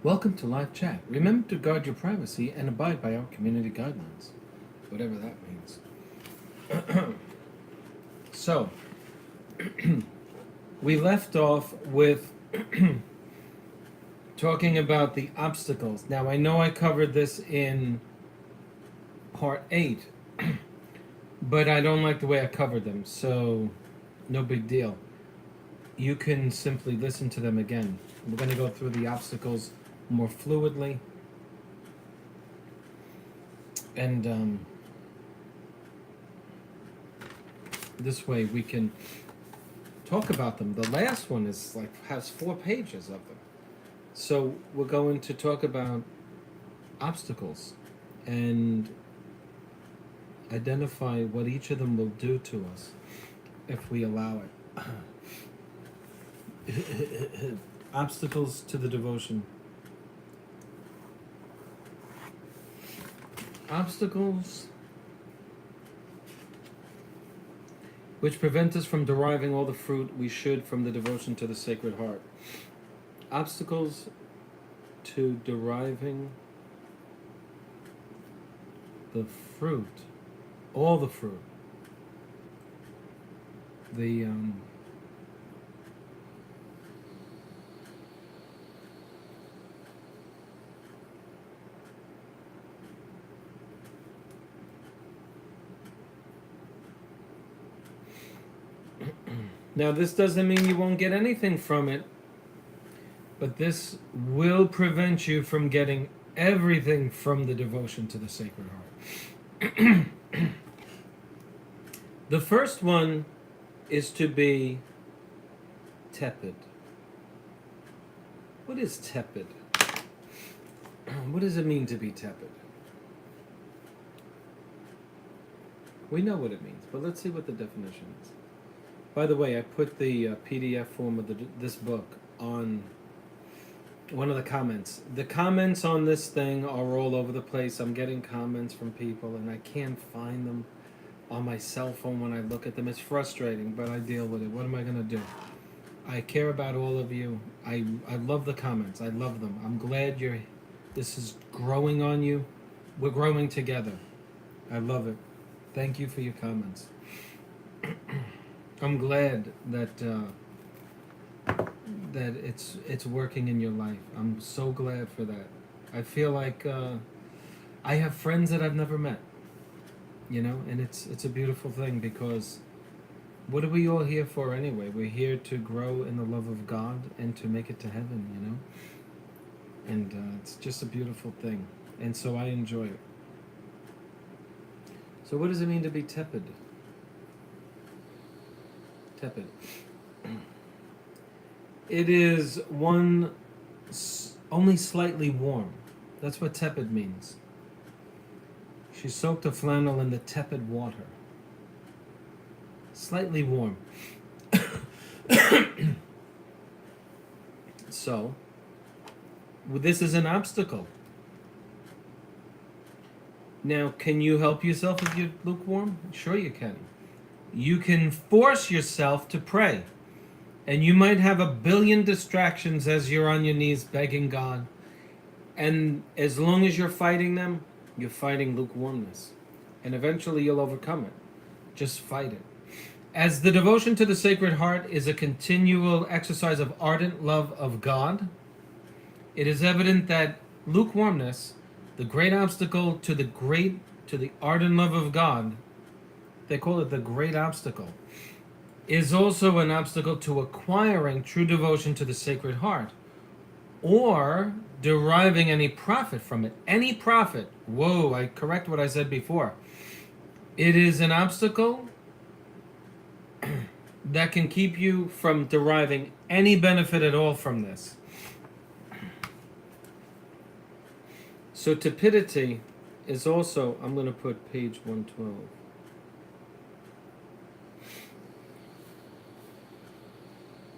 Welcome to live chat. Remember to guard your privacy and abide by our community guidelines, whatever that means. So, we left off with talking about the obstacles. Now, I know I covered this in part 8, but I don't like the way I covered them, so no big deal. You can simply listen to them again. We're going to go through the obstacles more fluidly, and this way we can talk about them. The last one has 4 pages of them. So we're going to talk about obstacles and identify what each of them will do to us if we allow it. Obstacles to the devotion. Obstacles which prevent us from deriving all the fruit we should from the devotion to the Sacred Heart. Obstacles to deriving the fruit, all the fruit. Now, this doesn't mean you won't get anything from it, but this will prevent you from getting everything from the devotion to the Sacred Heart. The first one is to be tepid. What is tepid? What does it mean to be tepid? We know what it means, but let's see what the definition is. By the way, I put the PDF form of this book on one of the comments. The comments on this thing are all over the place. I'm getting comments from people, and I can't find them on my cell phone when I look at them. It's frustrating, but I deal with it. What am I going to do? I care about all of you. I love the comments. I love them. I'm glad this is growing on you. We're growing together. I love it. Thank you for your comments. I'm glad that it's working in your life. I'm so glad for that. I feel like I have friends that I've never met, and it's a beautiful thing, because what are we all here for anyway? We're here to grow in the love of God and to make it to heaven, and it's just a beautiful thing, and so I enjoy it. So what does it mean to be tepid? Tepid. It is one only slightly warm. That's what tepid means. She soaked a flannel in the tepid water. Slightly warm. So, this is an obstacle. Now, can you help yourself if you're lukewarm? Sure you can. You can force yourself to pray. And you might have a billion distractions as you're on your knees begging God. And as long as you're fighting them, you're fighting lukewarmness. And eventually you'll overcome it. Just fight it. As the devotion to the Sacred Heart is a continual exercise of ardent love of God, it is evident that lukewarmness, the great obstacle to the ardent love of God, they call it the great obstacle, is also an obstacle to acquiring true devotion to the Sacred Heart, or deriving any profit from it. Any profit. Whoa, I correct what I said before. It is an obstacle that can keep you from deriving any benefit at all from this. So tepidity is also, I'm going to put page 112.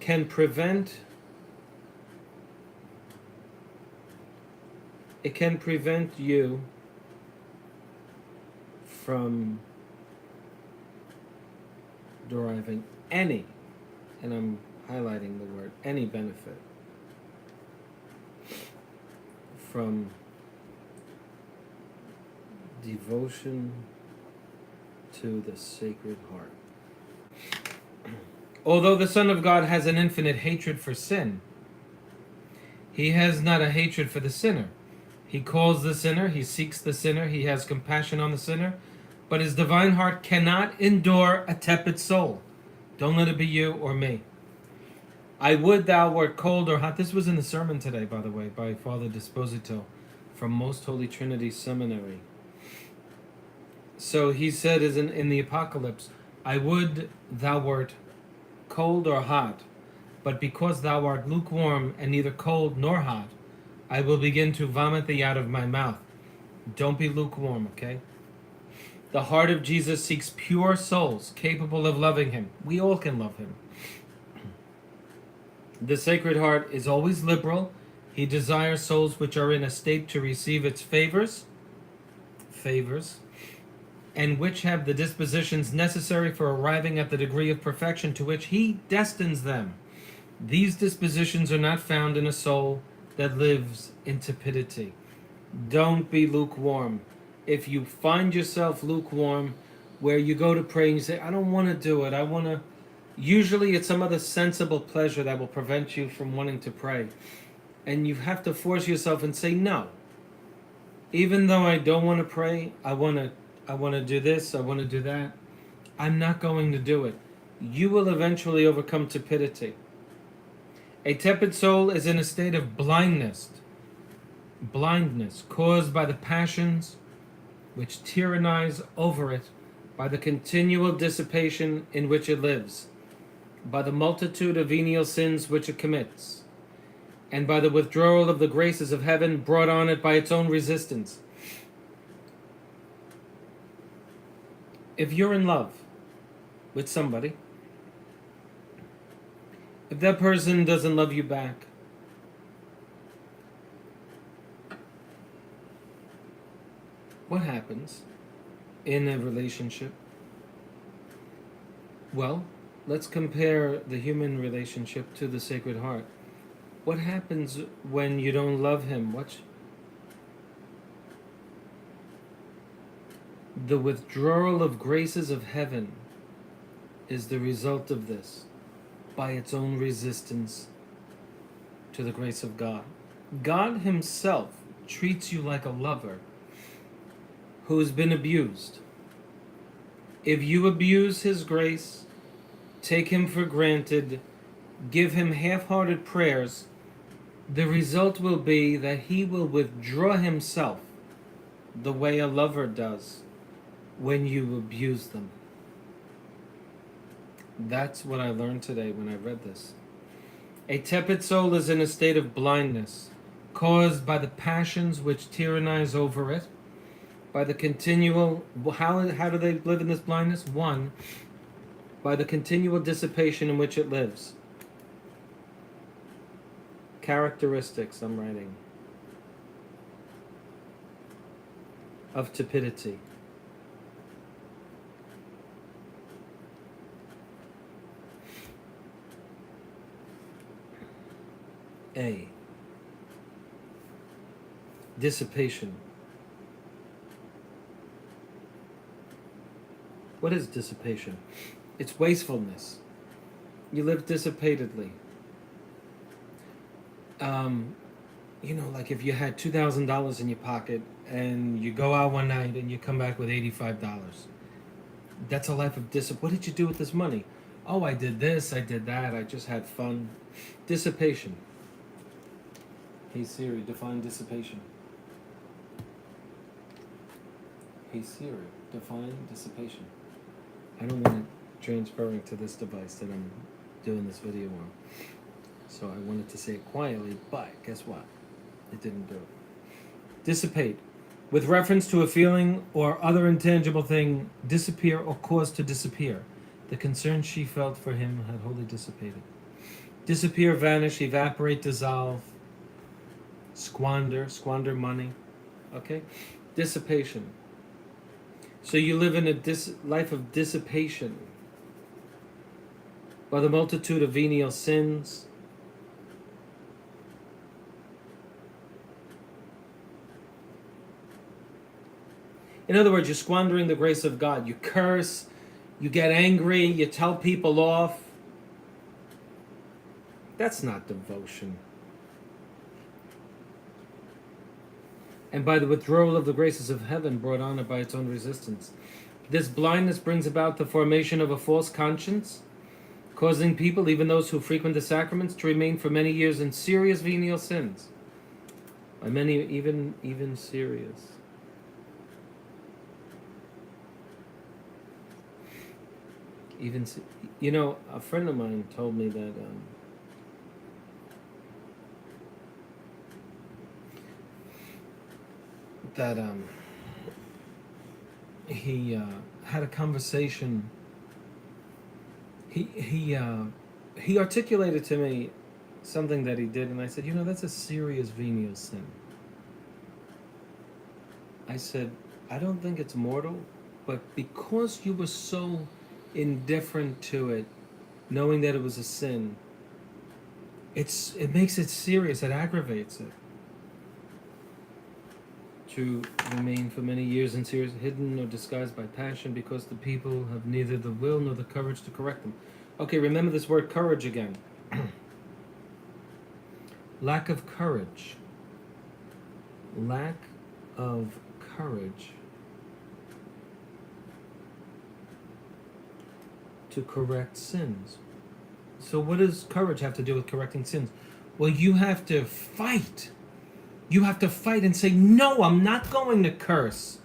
Can prevent you from deriving any, and I'm highlighting the word, any benefit. from devotion to the Sacred Heart. Although the Son of God has an infinite hatred for sin, he has not a hatred for the sinner. He calls the sinner, he seeks the sinner, he has compassion on the sinner, but his divine heart cannot endure a tepid soul. Don't let it be you or me. I would thou wert cold or hot. This was in the sermon today, by the way, by Father Disposito from Most Holy Trinity Seminary. So he said as in the Apocalypse, I would thou wert cold or hot, but because thou art lukewarm and neither cold nor hot, I will begin to vomit thee out of my mouth. Don't be lukewarm, okay? The heart of Jesus seeks pure souls capable of loving him. We all can love him. The Sacred Heart is always liberal. He desires souls which are in a state to receive its favors, and which have the dispositions necessary for arriving at the degree of perfection to which he destines them. These dispositions are not found in a soul that lives in tepidity. Don't be lukewarm. If you find yourself lukewarm, where you go to pray and you say, I don't want to do it, usually it's some other sensible pleasure that will prevent you from wanting to pray. And you have to force yourself and say, no. Even though I don't want to pray, I want to do this, I want to do that, I'm not going to do it. You will eventually overcome tepidity. A tepid soul is in a state of blindness caused by the passions which tyrannize over it, by the continual dissipation in which it lives, by the multitude of venial sins which it commits, and by the withdrawal of the graces of heaven brought on it by its own resistance. If you're in love with somebody, if that person doesn't love you back, what happens in a relationship? Well, let's compare the human relationship to the Sacred Heart. What happens when you don't love him? The withdrawal of graces of heaven is the result of this, by its own resistance to the grace of God. God himself treats you like a lover who has been abused. If you abuse his grace, take him for granted, give him half-hearted prayers, the result will be that he will withdraw himself the way a lover does when you abuse them. That's what I learned today when I read this. A tepid soul is in a state of blindness, caused by the passions which tyrannize over it, by the continual... How do they live in this blindness? 1, by the continual dissipation in which it lives. Characteristics, I'm writing, of tepidity. A, dissipation. What is dissipation? It's wastefulness. You live dissipatedly. Like if you had $2,000 in your pocket and you go out one night and you come back with $85. That's a life of dissipation. What did you do with this money? Oh, I did this, I did that, I just had fun. Dissipation. Hey Siri, define dissipation. Hey Siri, define dissipation. I don't want it transferring to this device that I'm doing this video on. So I wanted to say it quietly, but guess what? It didn't do it. Dissipate. With reference to a feeling or other intangible thing, disappear or cause to disappear. The concern she felt for him had wholly dissipated. Disappear, vanish, evaporate, dissolve, squander money. Okay? Dissipation. So you live in a life of dissipation by the multitude of venial sins, In other words, you're squandering the grace of God. You curse, you get angry, you tell people off. That's not devotion. And by the withdrawal of the graces of heaven brought on it by its own resistance. This blindness brings about the formation of a false conscience, causing people, even those who frequent the sacraments, to remain for many years in serious venial sins. By many, even serious. Even, a friend of mine told me that he had a conversation. He articulated to me something that he did, and I said, that's a serious venial sin. I said, I don't think it's mortal, but because you were so indifferent to it, knowing that it was a sin, it makes it serious. It aggravates it. To remain for many years in serious, hidden or disguised by passion, because the people have neither the will nor the courage to correct them. Okay, remember this word courage again. Lack of courage. Lack of courage to correct sins. So what does courage have to do with correcting sins? Well, you have to fight. You have to fight and say, no, I'm not going to curse.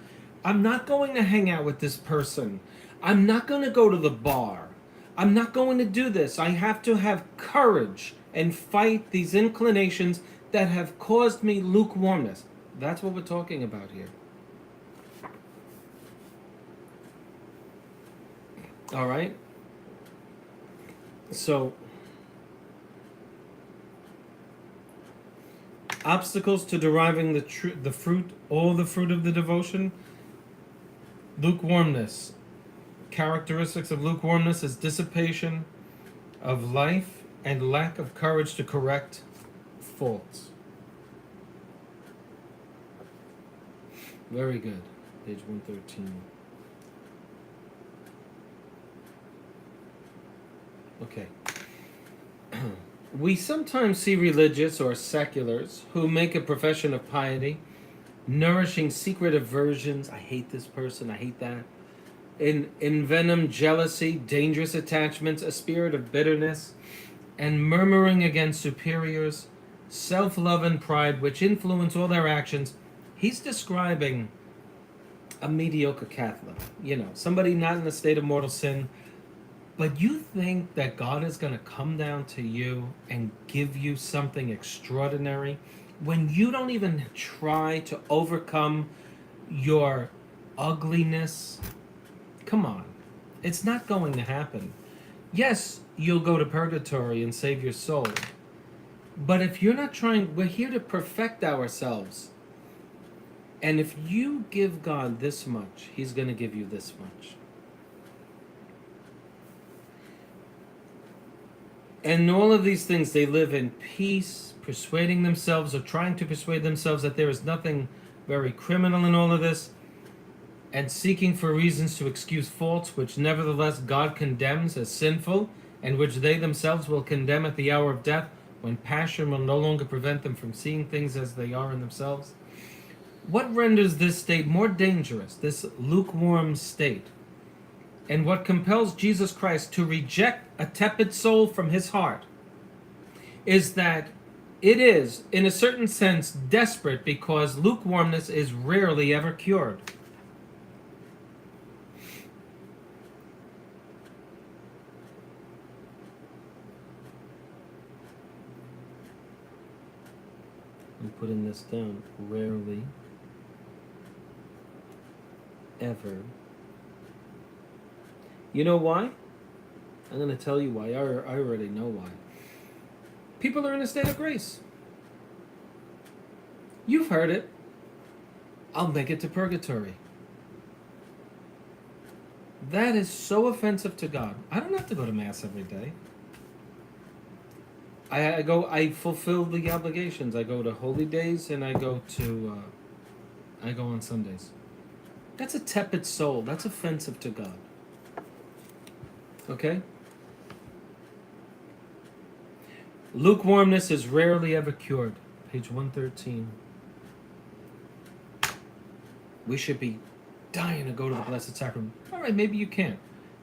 I'm not going to hang out with this person. I'm not going to go to the bar. I'm not going to do this. I have to have courage and fight these inclinations that have caused me lukewarmness. That's what we're talking about here. All right? So, obstacles to deriving the fruit, all the fruit of the devotion. Lukewarmness. Characteristics of lukewarmness is dissipation of life and lack of courage to correct faults. Very good. Page 113. Okay. We sometimes see religious or seculars who make a profession of piety, nourishing secret aversions. I hate this person, I hate that. Envenom jealousy, dangerous attachments, a spirit of bitterness, and murmuring against superiors, self-love and pride, which influence all their actions. He's describing a mediocre Catholic, somebody not in a state of mortal sin. But you think that God is going to come down to you and give you something extraordinary when you don't even try to overcome your ugliness? Come on. It's not going to happen. Yes, you'll go to purgatory and save your soul. But if you're not trying, we're here to perfect ourselves. And if you give God this much, He's going to give you this much. And all of these things, they live in peace, persuading themselves or trying to persuade themselves that there is nothing very criminal in all of this, and seeking for reasons to excuse faults which nevertheless God condemns as sinful, and which they themselves will condemn at the hour of death, when passion will no longer prevent them from seeing things as they are in themselves. What renders this state more dangerous, this lukewarm state? And what compels Jesus Christ to reject a tepid soul from His heart is that it is, in a certain sense, desperate, because lukewarmness is rarely ever cured. I'm putting this down. Rarely ever. You know why? I'm going to tell you why. I already know why. People are in a state of grace. You've heard it. I'll make it to purgatory. That is so offensive to God. I don't have to go to Mass every day. I fulfill the obligations. I go to holy days and I go on Sundays. That's a tepid soul. That's offensive to God. Okay? Lukewarmness is rarely ever cured. Page 113. We should be dying to go to the Blessed Sacrament. All right, maybe you can't.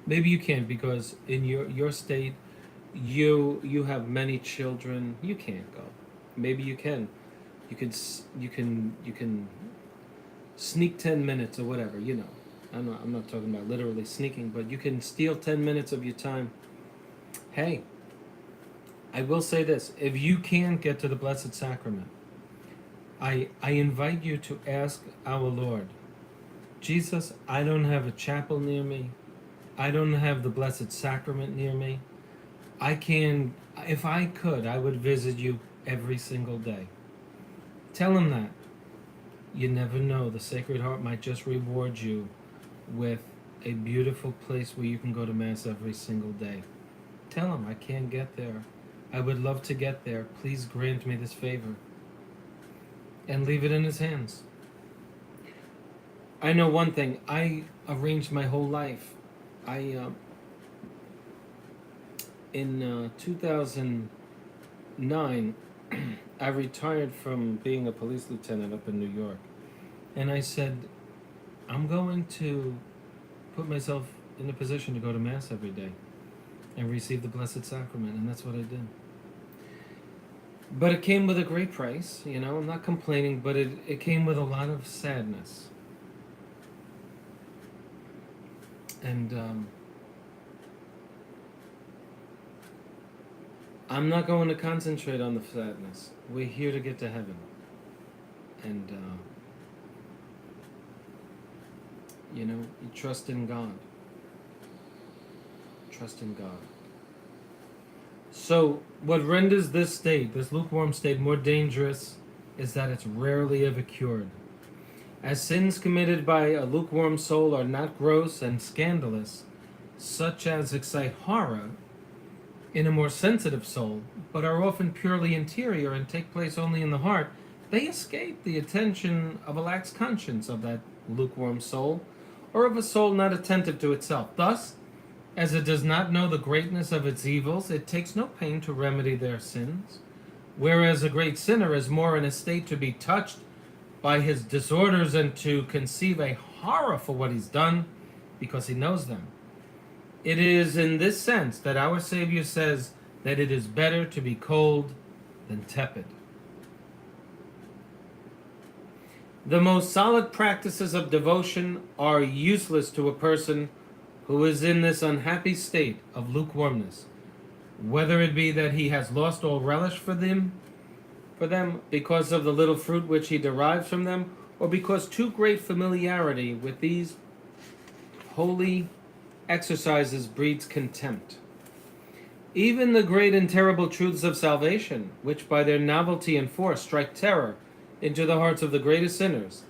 Maybe you can't because in your state, you have many children. You can't go. Maybe you can. You can sneak 10 minutes or whatever. You know, I'm not talking about literally sneaking, but you can steal 10 minutes of your time. Hey, I will say this: if you can't get to the Blessed Sacrament, I invite you to ask our Lord, Jesus, I don't have a chapel near me. I don't have the Blessed Sacrament near me. If I could, I would visit you every single day. Tell him that. You never know. The Sacred Heart might just reward you with a beautiful place where you can go to Mass every single day. Tell him, I can't get there. I would love to get there. Please grant me this favor. And leave it in his hands. I know one thing. I arranged my whole life. In 2009, I retired from being a police lieutenant up in New York. And I said, I'm going to put myself in a position to go to Mass every day and receive the Blessed Sacrament. And that's what I did. But it came with a great price, you know. I'm not complaining, but it came with a lot of sadness. And I'm not going to concentrate on the sadness. We're here to get to heaven. And, you know, you trust in God. Trust in God. So, what renders this state, this lukewarm state, more dangerous is that it's rarely ever cured. As sins committed by a lukewarm soul are not gross and scandalous, such as excite horror in a more sensitive soul, but are often purely interior and take place only in the heart, they escape the attention of a lax conscience of that lukewarm soul, or of a soul not attentive to itself. Thus, as it does not know the greatness of its evils, it takes no pain to remedy their sins, whereas a great sinner is more in a state to be touched by his disorders and to conceive a horror for what he's done, because he knows them. It is in this sense that our Savior says that it is better to be cold than tepid. The most solid practices of devotion are useless to a person who is in this unhappy state of lukewarmness, whether it be that he has lost all relish for them because of the little fruit which he derives from them, or because too great familiarity with these holy exercises breeds contempt. Even the great and terrible truths of salvation, which by their novelty and force strike terror into the hearts of the greatest sinners,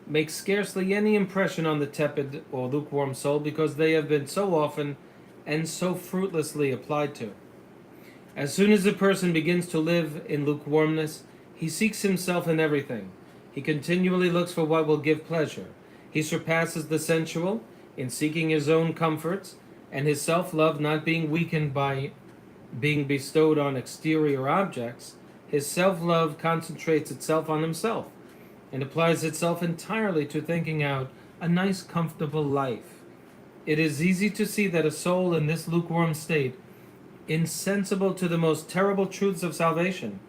make scarcely any impression on the tepid or lukewarm soul, because they have been so often and so fruitlessly applied to. As soon as a person begins to live in lukewarmness, he seeks himself in everything. He continually looks for what will give pleasure. He surpasses the sensual in seeking his own comforts, and his self-love not being weakened by being bestowed on exterior objects, his self-love concentrates itself on himself and applies itself entirely to thinking out a nice, comfortable life. It is easy to see that a soul in this lukewarm state, insensible to the most terrible truths of salvation,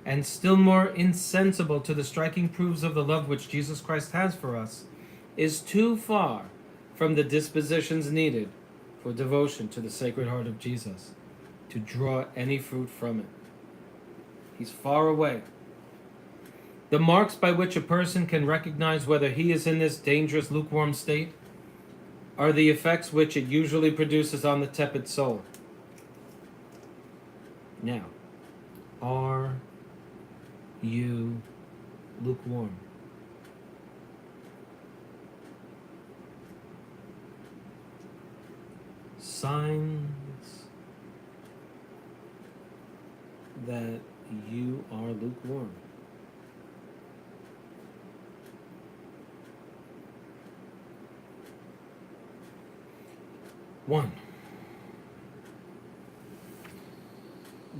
and still more insensible to the striking proofs of the love which Jesus Christ has for us, is too far from the dispositions needed for devotion to the Sacred Heart of Jesus to draw any fruit from it. He's far away. The marks by which a person can recognize whether he is in this dangerous lukewarm state are the effects which it usually produces on the tepid soul. Now, are you lukewarm? Signs that you are lukewarm. 1.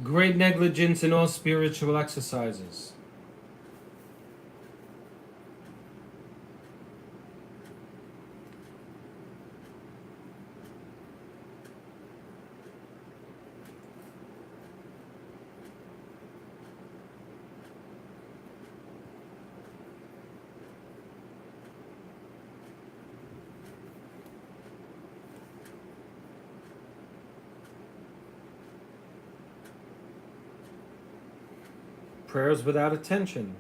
Great negligence in all spiritual exercises. Prayers without attention.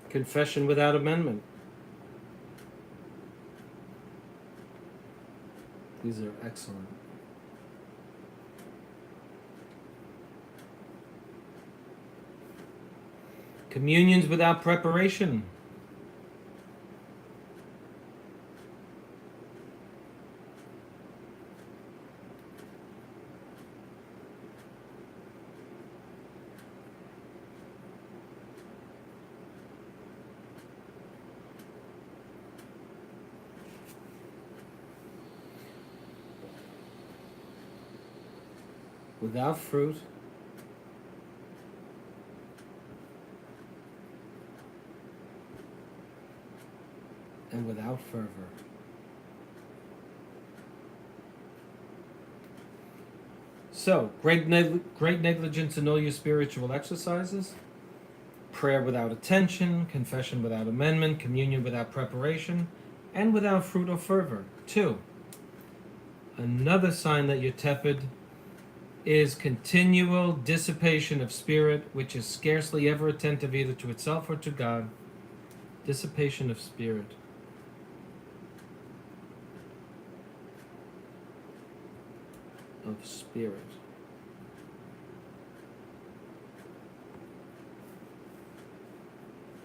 Confession without amendment. These are excellent. Communions without preparation. Without fruit. And without fervor. So, great negligence in all your spiritual exercises, prayer without attention, confession without amendment, communion without preparation, and without fruit or fervor. 2. Another sign that you're tepid is continual dissipation of spirit, which is scarcely ever attentive either to itself or to God. Dissipation of spirit. Of spirit.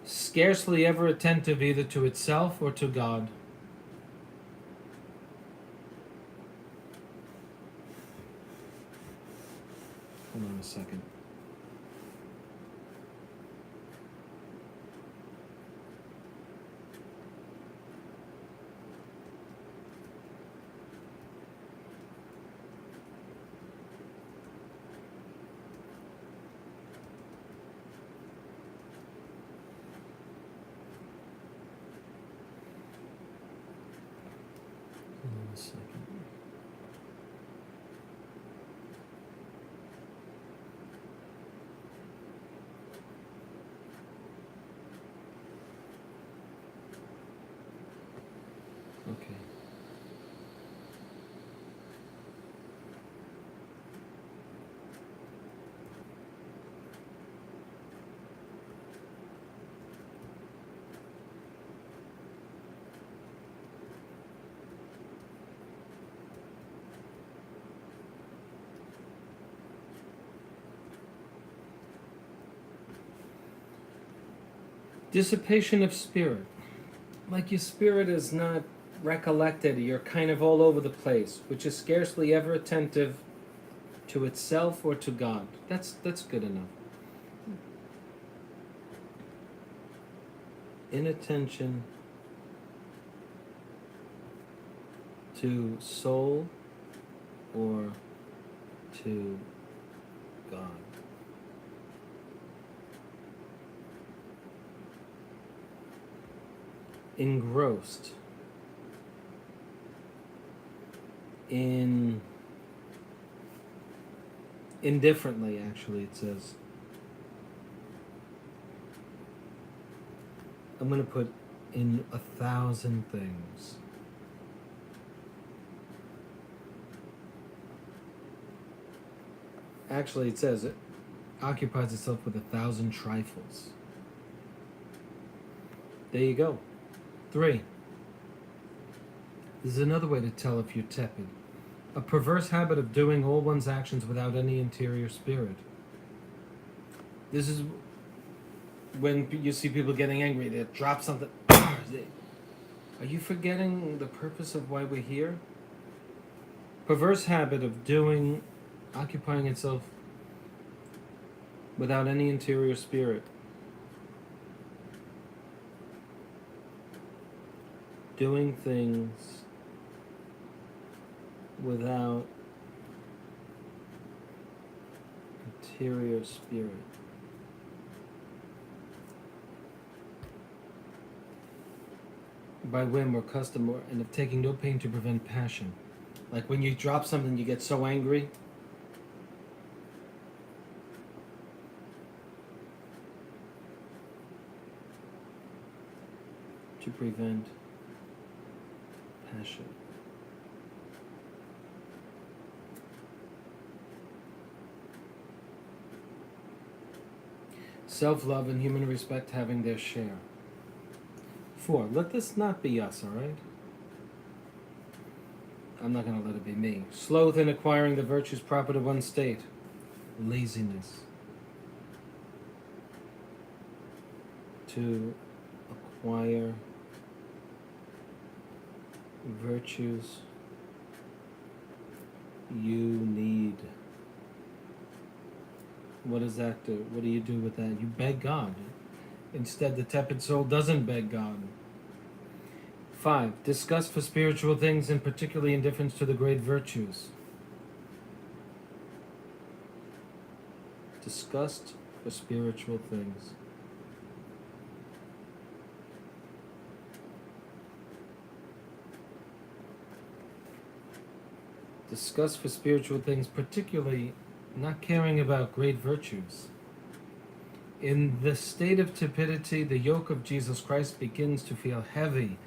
Scarcely ever attentive either to itself or to God. Hold on a second. Okay. Dissipation of spirit. Like your spirit is not recollected, you're kind of all over the place, which is scarcely ever attentive to itself or to God. That's good enough. Inattention to soul or to God. Engrossed in indifferently, actually, it says. I'm going to put in 1,000 things. Actually, it says it occupies itself with 1,000 trifles. There you go. 3. This is another way to tell if you're tepid. A perverse habit of doing all one's actions without any interior spirit. This is when you see people getting angry. They drop something. Are you forgetting the purpose of why we're here? Perverse habit of occupying itself without any interior spirit. Doing things without interior spirit. By whim or custom, and of taking no pain to prevent passion. Like when you drop something, you get so angry. To prevent passion. Self-love and human respect having their share. 4. Let this not be us, alright? I'm not going to let it be me. Sloth in acquiring the virtues proper to one's state. Laziness. To acquire virtues you need. What does that do? What do you do with that? You beg God. Instead, the tepid soul doesn't beg God. 5. Disgust for spiritual things and particularly indifference to the great virtues. Disgust for spiritual things. Disgust for spiritual things, particularly not caring about great virtues. In the state of tepidity, the yoke of Jesus Christ begins to feel heavy.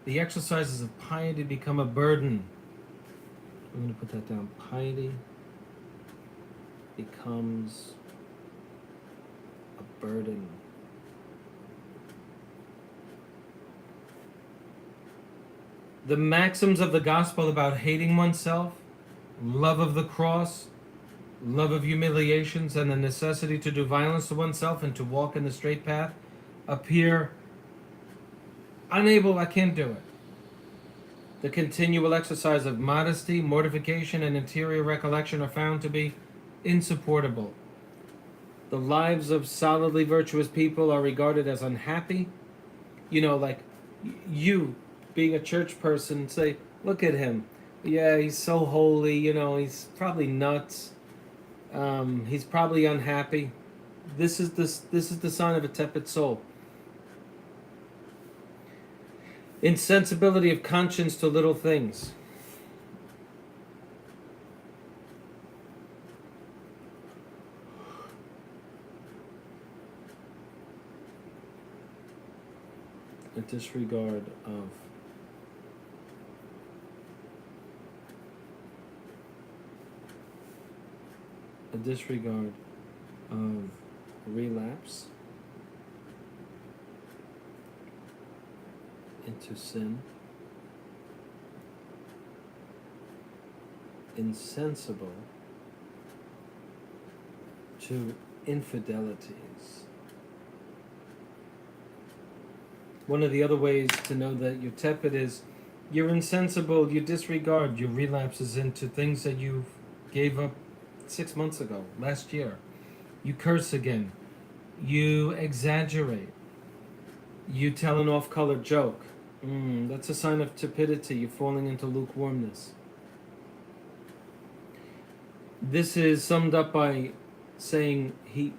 The exercises of piety become a burden. I'm going to put that down. Piety becomes a burden. The maxims of the gospel about hating oneself, love of the cross, love of humiliations, and the necessity to do violence to oneself and to walk in the straight path appear unable. I can't do it. The continual exercise of modesty, mortification, and interior recollection are found to be insupportable. The lives of solidly virtuous people are regarded as unhappy. You know, like you, being a church person, say, look at him. Yeah, he's so holy, you know, he's probably nuts. He's probably unhappy. This is the sign of a tepid soul. Insensibility of conscience to little things. A disregard of relapse into sin. Insensible to infidelities. One of the other ways to know that you're tepid is you're insensible, you disregard your relapses into things that you gave up 6 months ago, last year. You curse again. You exaggerate. You tell an off-color joke. That's a sign of tepidity. You're falling into lukewarmness. This is summed up by saying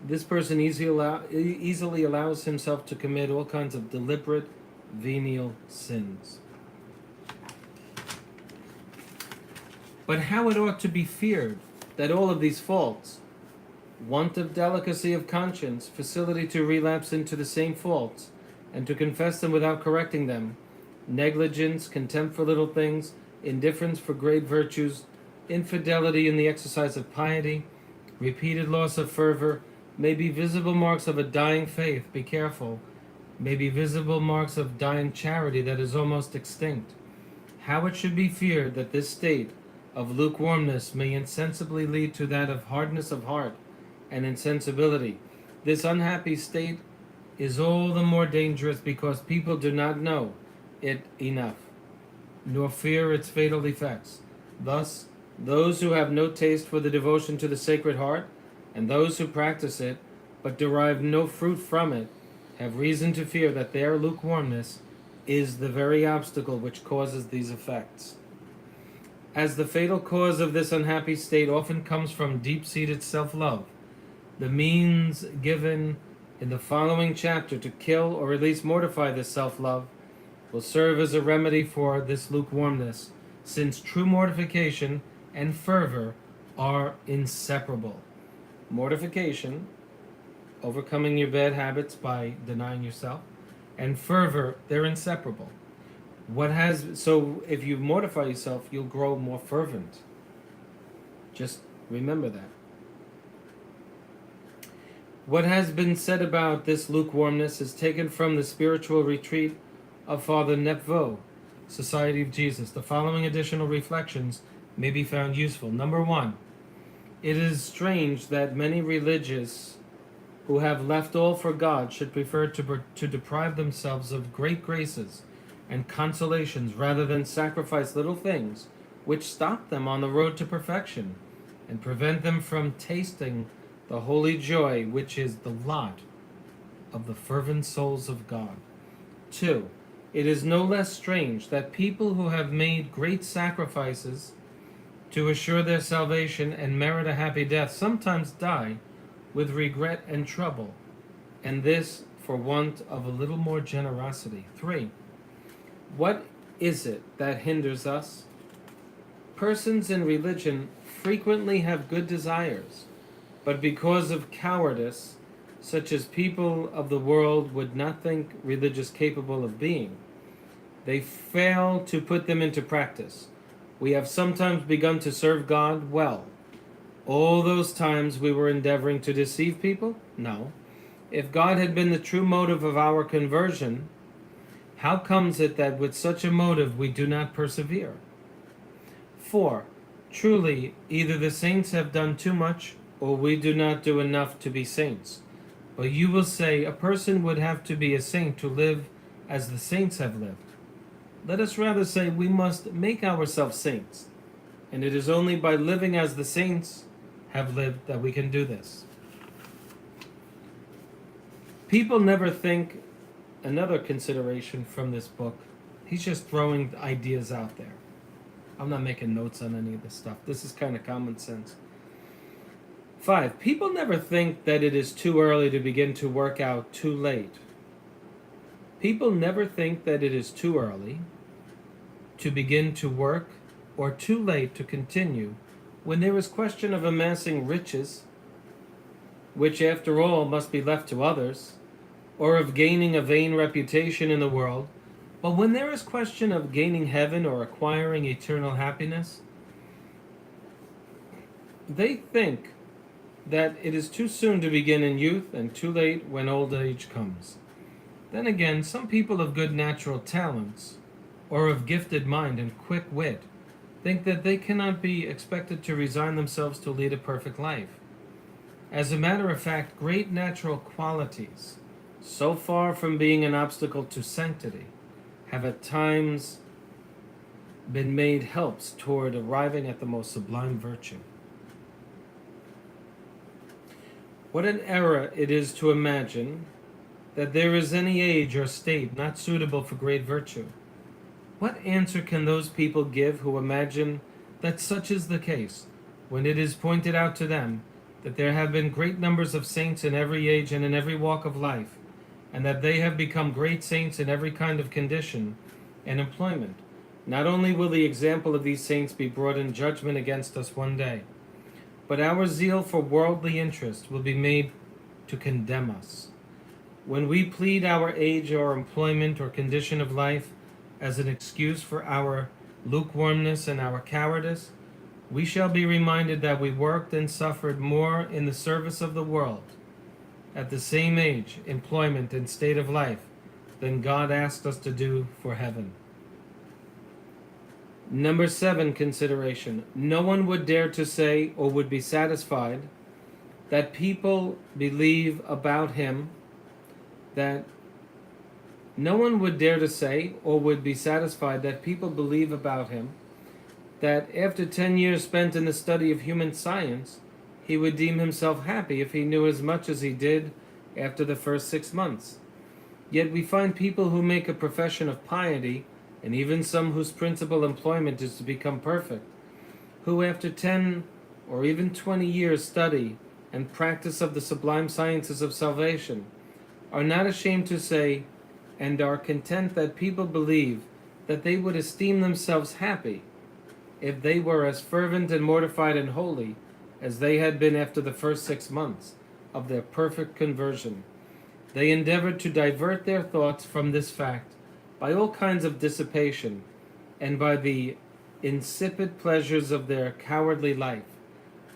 this person easily allows himself to commit all kinds of deliberate venial sins. But how it ought to be feared that all of these faults, want of delicacy of conscience, facility to relapse into the same faults, and to confess them without correcting them, negligence, contempt for little things, indifference for great virtues, infidelity in the exercise of piety, repeated loss of fervor, may be visible marks of a dying faith, be careful, may be visible marks of dying charity that is almost extinct. How it should be feared that this state of lukewarmness may insensibly lead to that of hardness of heart and insensibility. This unhappy state is all the more dangerous because people do not know it enough, nor fear its fatal effects. Thus, those who have no taste for the devotion to the Sacred Heart, and those who practice it, but derive no fruit from it, have reason to fear that their lukewarmness is the very obstacle which causes these effects. As the fatal cause of this unhappy state often comes from deep-seated self-love, the means given in the following chapter to kill or at least mortify this self-love will serve as a remedy for this lukewarmness, since true mortification and fervor are inseparable. Mortification, overcoming your bad habits by denying yourself, and fervor, they're inseparable. So if you mortify yourself, you'll grow more fervent. Just remember that. What has been said about this lukewarmness is taken from the spiritual retreat of Father Nepveux, Society of Jesus. The following additional reflections may be found useful. Number 1, it is strange that many religious who have left all for God should prefer to deprive themselves of great graces and consolations rather than sacrifice little things which stop them on the road to perfection and prevent them from tasting the holy joy which is the lot of the fervent souls of God. 2, it is no less strange that people who have made great sacrifices to assure their salvation and merit a happy death sometimes die with regret and trouble, and this for want of a little more generosity. 3, what is it that hinders us? Persons in religion frequently have good desires, but because of cowardice, such as people of the world would not think religious capable of being, they fail to put them into practice. We have sometimes begun to serve God well. All those times we were endeavoring to deceive people? No. If God had been the true motive of our conversion, how comes it that with such a motive we do not persevere? 4, truly, either the saints have done too much, or we do not do enough to be saints. But you will say, a person would have to be a saint to live as the saints have lived. Let us rather say we must make ourselves saints, and it is only by living as the saints have lived that we can do this. People never think. Another consideration from this book, he's just throwing ideas out there. I'm not making notes on any of this stuff. This is kind of common sense. 5, people never think that it is too early to begin to work out too late. People never think that it is too early to begin to work or too late to continue when there is question of amassing riches, which after all must be left to others, or of gaining a vain reputation in the world, but when there is question of gaining heaven or acquiring eternal happiness, they think that it is too soon to begin in youth and too late when old age comes. Then again, some people of good natural talents, or of gifted mind and quick wit, think that they cannot be expected to resign themselves to lead a perfect life. As a matter of fact, great natural qualities, so far from being an obstacle to sanctity, have at times been made helps toward arriving at the most sublime virtue. What an error it is to imagine that there is any age or state not suitable for great virtue. What answer can those people give who imagine that such is the case, when it is pointed out to them that there have been great numbers of saints in every age and in every walk of life, and that they have become great saints in every kind of condition and employment? Not only will the example of these saints be brought in judgment against us one day, but our zeal for worldly interest will be made to condemn us. When we plead our age or employment or condition of life as an excuse for our lukewarmness and our cowardice, we shall be reminded that we worked and suffered more in the service of the world at the same age, employment, and state of life than God asked us to do for heaven. Number 7 consideration. No one would dare to say or would be satisfied that people believe about him that No one would dare to say, or would be satisfied, that people believe about him that after 10 years spent in the study of human science, he would deem himself happy if he knew as much as he did after the first 6 months. Yet we find people who make a profession of piety, and even some whose principal employment is to become perfect, who after 10 or even 20 years study and practice of the sublime sciences of salvation, are not ashamed to say, and are content that people believe that they would esteem themselves happy if they were as fervent and mortified and holy as they had been after the first 6 months of their perfect conversion. They endeavored to divert their thoughts from this fact by all kinds of dissipation and by the insipid pleasures of their cowardly life.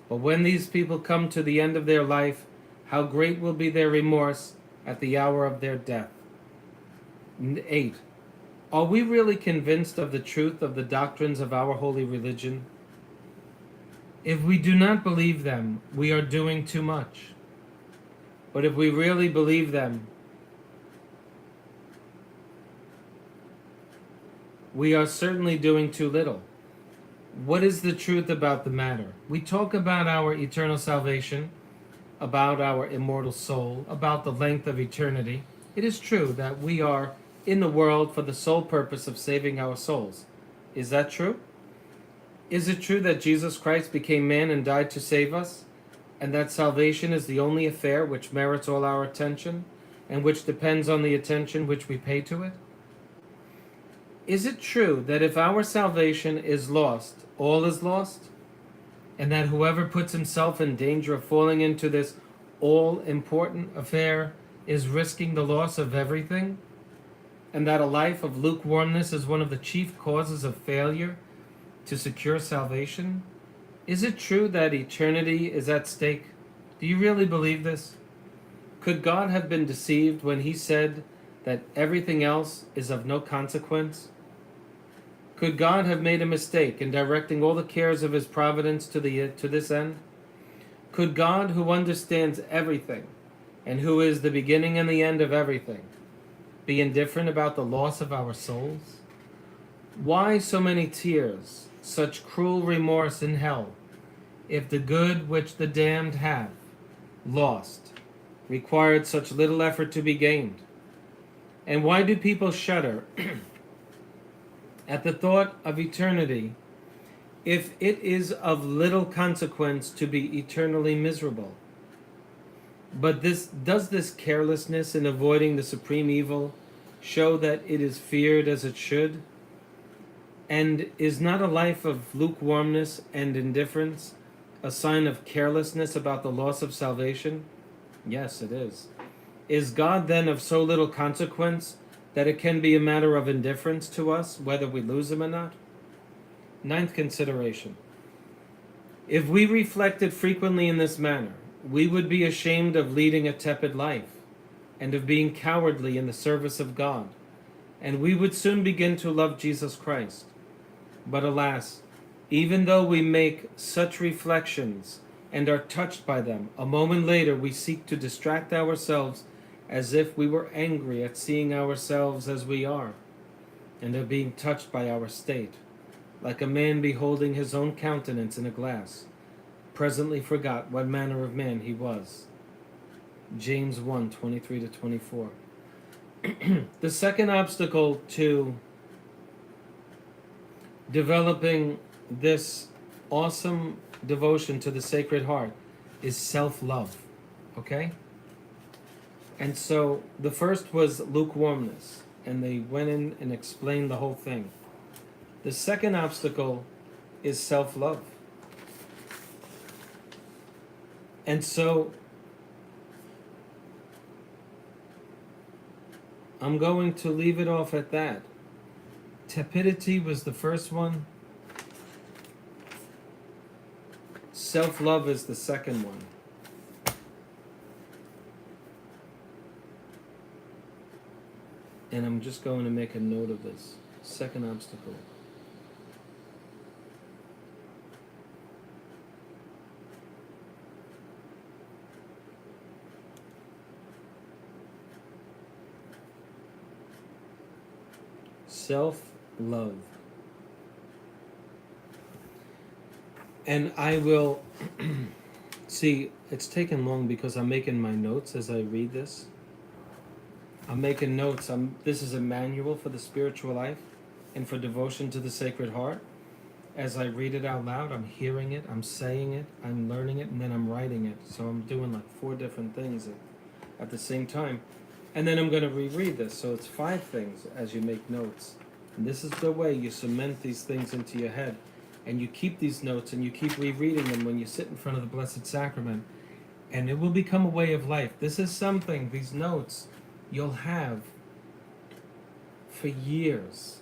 But when these people come to the end of their life, how great will be their remorse at the hour of their death. 8. Are we really convinced of the truth of the doctrines of our holy religion? If we do not believe them, we are doing too much. But if we really believe them, we are certainly doing too little. What is the truth about the matter? We talk about our eternal salvation, about our immortal soul, about the length of eternity. It is true that we are in the world for the sole purpose of saving our souls. Is that true? Is it true that Jesus Christ became man and died to save us, and that salvation is the only affair which merits all our attention, and which depends on the attention which we pay to it? Is it true that if our salvation is lost, all is lost, and that whoever puts himself in danger of falling into this all-important affair is risking the loss of everything, and that a life of lukewarmness is one of the chief causes of failure to secure salvation? Is it true that eternity is at stake? Do you really believe this? Could God have been deceived when he said that everything else is of no consequence? Could God have made a mistake in directing all the cares of his providence to this end? Could God, who understands everything and who is the beginning and the end of everything, be indifferent about the loss of our souls? Why so many tears, such cruel remorse in hell, if the good which the damned have lost required such little effort to be gained? And why do people shudder at the thought of eternity if it is of little consequence to be eternally miserable? But does this carelessness in avoiding the supreme evil show that it is feared as it should? And is not a life of lukewarmness and indifference a sign of carelessness about the loss of salvation? Yes, it is. Is God then of so little consequence that it can be a matter of indifference to us whether we lose him or not? 9th consideration. If we reflected frequently in this manner, we would be ashamed of leading a tepid life and of being cowardly in the service of God, and we would soon begin to love Jesus Christ. But alas, even though we make such reflections and are touched by them, a moment later we seek to distract ourselves as if we were angry at seeing ourselves as we are, and of being touched by our state, like a man beholding his own countenance in a glass, presently forgot what manner of man he was. James 1:23-24. The second obstacle to developing this awesome devotion to the Sacred Heart is self-love. Okay? And so the first was lukewarmness, and they went in and explained the whole thing. The second obstacle is self-love. And so I'm going to leave it off at that. Tepidity was the first one. Self-love is the second one. And I'm just going to make a note of this. Second obstacle. self-love. And I will see, it's taken long because I'm making my notes as I read this. I'm making notes. This is a manual for the spiritual life and for devotion to the Sacred Heart. As I read it out loud, I'm hearing it, I'm saying it, I'm learning it, and then I'm writing it. So I'm doing like 4 different things at the same time. And then I'm going to reread this. So it's 5 things as you make notes. And this is the way you cement these things into your head. And you keep these notes and you keep rereading them when you sit in front of the Blessed Sacrament. And it will become a way of life. This is something, these notes, you'll have for years.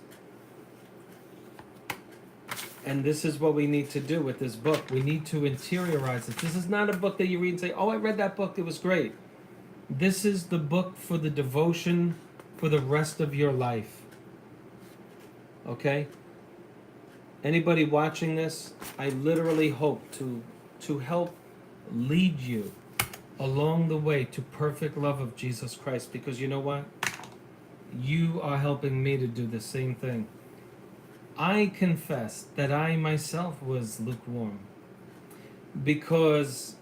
And this is what we need to do with this book. We need to interiorize it. This is not a book that you read and say, oh, I read that book, it was great. This is the book for the devotion for the rest of your life. Okay? Anybody watching this, I literally hope to help lead you along the way to perfect love of Jesus Christ. Because you know what? You are helping me to do the same thing. I confess that I myself was lukewarm because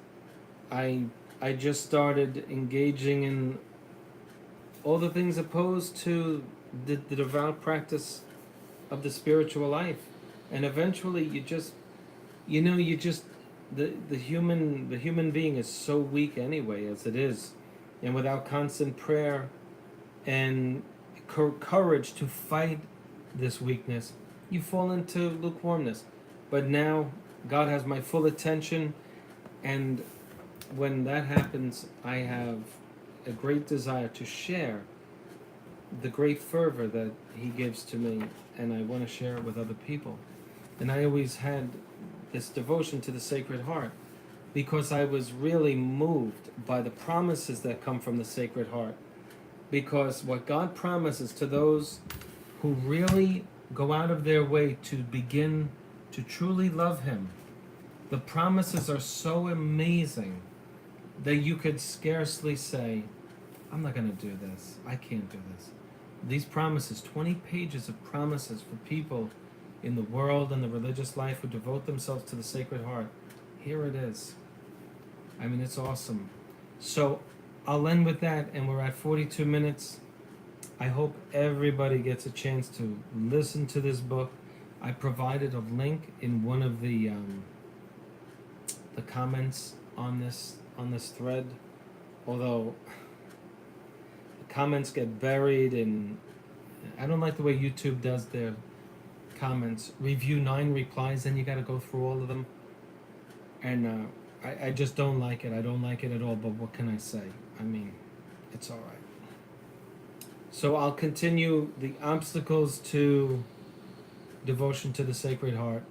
I just started engaging in all the things opposed to the devout practice of the spiritual life, and eventually the human being is so weak anyway as it is, and without constant prayer and courage to fight this weakness, you fall into lukewarmness. But now God has my full attention, and when that happens, I have a great desire to share the great fervor that He gives to me, and I want to share it with other people. And I always had this devotion to the Sacred Heart because I was really moved by the promises that come from the Sacred Heart. Because what God promises to those who really go out of their way to begin to truly love Him, the promises are so amazing that you could scarcely say, I'm not going to do this. I can't do this. These promises, 20 pages of promises for people in the world and the religious life who devote themselves to the Sacred Heart. Here it is. I mean, it's awesome. So I'll end with that, and we're at 42 minutes. I hope everybody gets a chance to listen to this book. I provided a link in one of the comments on this thread, although the comments get buried in. I don't like the way YouTube does their comments. Review 9 replies, then you got to go through all of them, and I just don't like it. I don't like it at all. But what can I say? I mean, it's all right. So I'll continue the obstacles to devotion to the Sacred Heart.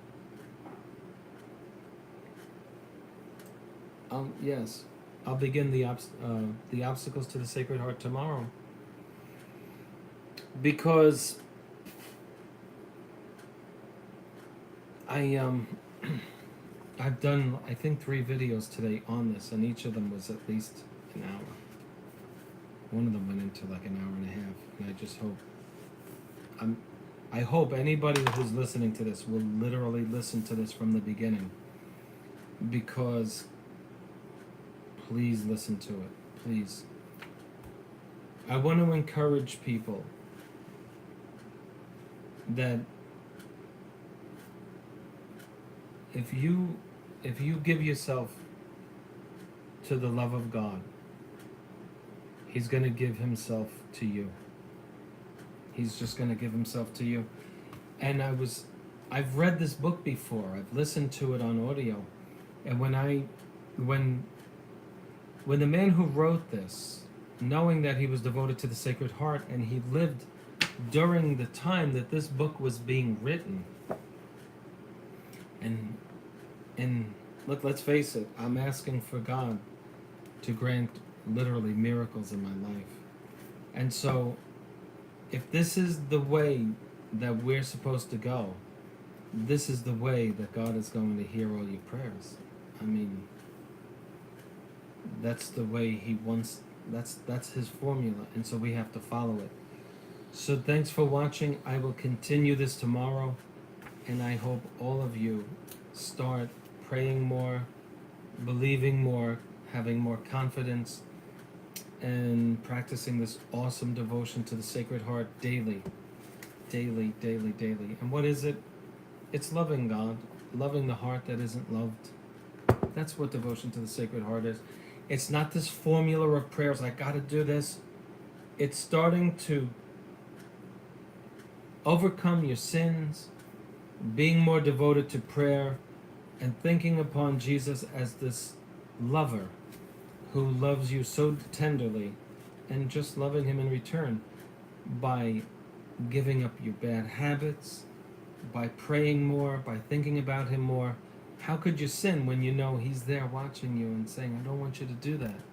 Yes, I'll begin the obstacles to the Sacred Heart tomorrow, because I've done, I think, 3 videos today on this, and each of them was at least an hour. One of them went into like an hour and a half, and I just hope I hope anybody who's listening to this will literally listen to this from the beginning, because please listen to it, please. I want to encourage people that if you give yourself to the love of God, He's going to give Himself to you. He's just going to give Himself to you. And I've read this book before. I've listened to it on audio. And when the man who wrote this, knowing that he was devoted to the Sacred Heart, and he lived during the time that this book was being written, and look, let's face it, I'm asking for God to grant literally miracles in my life. And so if this is the way that we're supposed to go, this is the way that God is going to hear all your prayers. I mean, that's the way He wants. That's His formula, and so we have to follow it. So thanks for watching. I will continue this tomorrow, and I hope all of you start praying more, believing more, having more confidence, and practicing this awesome devotion to the Sacred Heart daily. Daily, daily, daily. And what is it? It's loving God, loving the heart that isn't loved. That's what devotion to the Sacred Heart is. It's not this formula of prayers, I gotta do this. It's starting to overcome your sins, being more devoted to prayer, and thinking upon Jesus as this lover who loves you so tenderly, and just loving him in return by giving up your bad habits, by praying more, by thinking about him more. How could you sin when you know he's there watching you and saying, I don't want you to do that?